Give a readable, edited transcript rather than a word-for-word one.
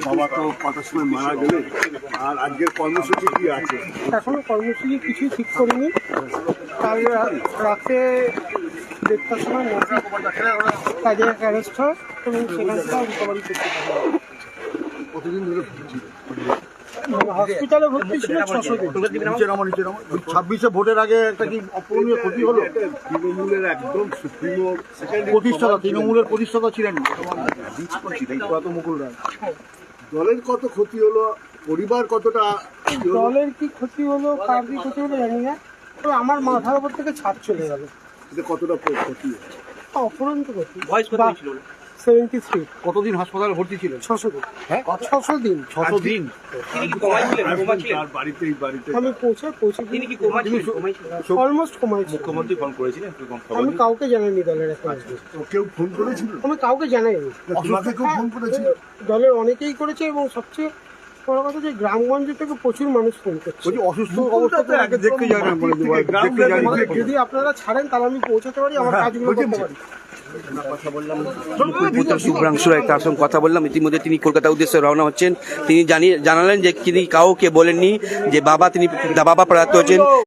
বাবা তো কটার সময় মারা গেলে, আর আজকের কর্মসূচি কি আছে? এখনো কর্মসূচি কিছুই ঠিক করিনি। কাল রাতে 1:30টার সময় কাজে অ্যারেস্ট হয় এবং সেখান থেকে রিকভারি করতে পারে। কতদিন ধরে হসপিটালে ভর্তি ছিল 600 দিন। 26শে ভোটের আগে একটা কি অপূরণীয় ক্ষতি হলো? তৃণমূলের একদম সুপ্রিমো প্রতিষ্ঠাতা, তৃণমূলের প্রতিষ্ঠাতা ছিলেন মুকুল রায়। দলের কত ক্ষতি হলো, পরিবার কতটা? দলের কি ক্ষতি হলো, কার কি ক্ষতি হলো জানি না, তবে আমার মাথার উপর থেকে ছাদ চলে গেল। এটা কতটা ক্ষতি? অপরন্ত ক্ষতি। বয়স কত ছিল? 73। কতদিন হাসপাতালে ভর্তি ছিলেন? 600 দিন। হ্যাঁ 600 দিন। 600 দিন। তিনি কি কোমায় ছিলেন? কোমা ছিলেন? তার বাড়িতে আমি পৌঁছে তিনি কি কোমা ছিলেন? কোমায় ছিলেন? অলমোস্ট কমাইছি। মুখ্যমন্ত্রী ফোন করেছিলেন? আমি কাউকে জানাইনি দলের এখন। কেউ ফোন করেছিল? আমি কাউকে জানাইনি। অসুস্থ কেউ ফোন করেছিল? দলের অনেকেই করেছে এবং সবচেয়ে বড় কথা যে গ্রামগঞ্জ থেকে প্রচুর মানুষ ফোন করছে। বলছি অসুস্থ অবস্থাতে আগে দেখতে যায় না, যদি আপনারা ছাড়েন তাহলে আমি পৌঁছাতে পারি, আমার কাজগুলো করতে পারি। পুত্র শুভ্রাংশু রায়, তার সঙ্গে কথা বললাম। ইতিমধ্যে তিনি কলকাতা উদ্দেশ্যে রওনা হচ্ছেন। তিনি জানালেন যে তিনি কাউকে বলেননি যে বাবা প্রয়াত হয়েছেন।